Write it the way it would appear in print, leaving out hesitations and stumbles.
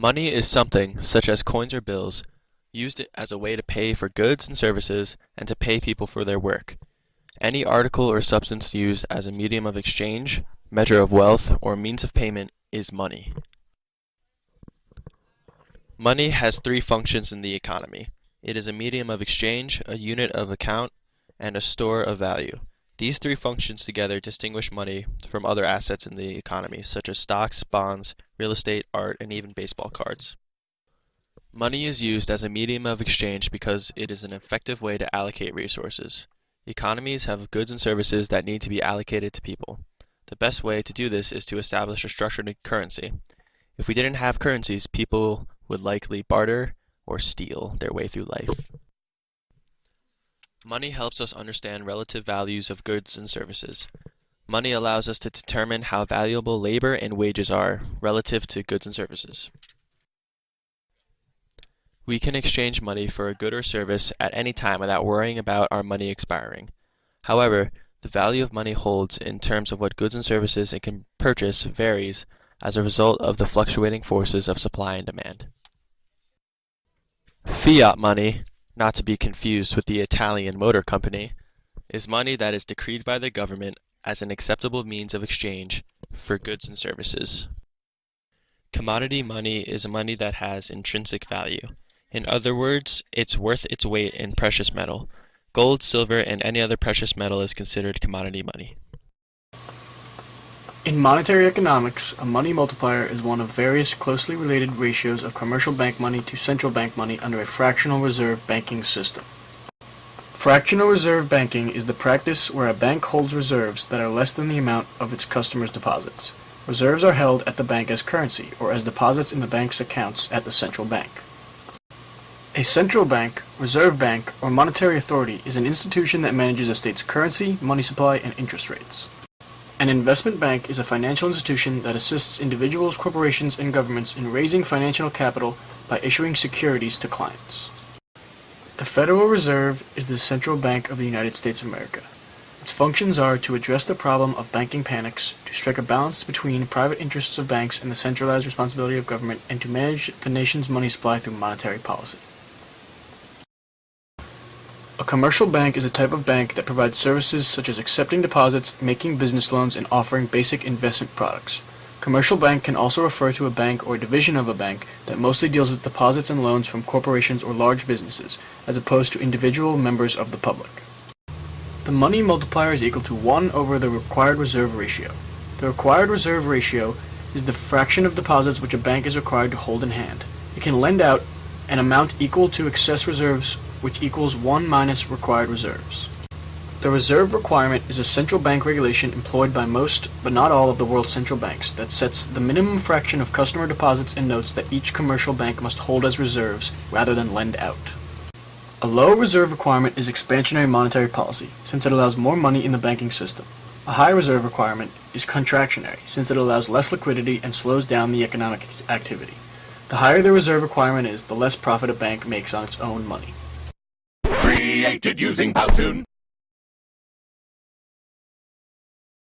Money is something, such as coins or bills, used as a way to pay for goods and services and to pay people for their work. Any article or substance used as a medium of exchange, measure of wealth, or means of payment is money. Money has three functions in the economy. It is a medium of exchange, a unit of account, and a store of value. These three functions together distinguish money from other assets in the economy, such as stocks, bonds, real estate, art, and even baseball cards. Money is used as a medium of exchange because it is an effective way to allocate resources. Economies have goods and services that need to be allocated to people. The best way to do this is to establish a structured currency. If we didn't have currencies, people would likely barter or steal their way through life. Money helps us understand relative values of goods and services. Money allows us to determine how valuable labor and wages are relative to goods and services. We can exchange money for a good or service at any time without worrying about our money expiring. However, the value of money holds in terms of what goods and services it can purchase varies as a result of the fluctuating forces of supply and demand. Fiat money, not to be confused with the Italian motor company, is money that is decreed by the government as an acceptable means of exchange for goods and services. Commodity money is money that has intrinsic value. In other words, it's worth its weight in precious metal. Gold, silver, and any other precious metal is considered commodity money. In monetary economics, a money multiplier is one of various closely related ratios of commercial bank money to central bank money under a fractional reserve banking system. Fractional reserve banking is the practice where a bank holds reserves that are less than the amount of its customers' deposits. Reserves are held at the bank as currency or as deposits in the bank's accounts at the central bank. A central bank, reserve bank, or monetary authority is an institution that manages a state's currency, money supply, and interest rates. An investment bank is a financial institution that assists individuals, corporations, and governments in raising financial capital by issuing securities to clients. The Federal Reserve is the central bank of the United States of America. Its functions are to address the problem of banking panics, to strike a balance between private interests of banks and the centralized responsibility of government, and to manage the nation's money supply through monetary policy. A commercial bank is a type of bank that provides services such as accepting deposits, making business loans, and offering basic investment products. Commercial bank can also refer to a bank or a division of a bank that mostly deals with deposits and loans from corporations or large businesses, as opposed to individual members of the public. The money multiplier is equal to 1 over the required reserve ratio. The required reserve ratio is the fraction of deposits which a bank is required to hold in hand. It can lend out an amount equal to excess reserves, which equals 1 minus required reserves. The reserve requirement is a central bank regulation employed by most, but not all, of the world's central banks that sets the minimum fraction of customer deposits and notes that each commercial bank must hold as reserves rather than lend out. A low reserve requirement is expansionary monetary policy, since it allows more money in the banking system. A high reserve requirement is contractionary, since it allows less liquidity and slows down the economic activity. The higher the reserve requirement is, the less profit a bank makes on its own money. Created using Powtoon.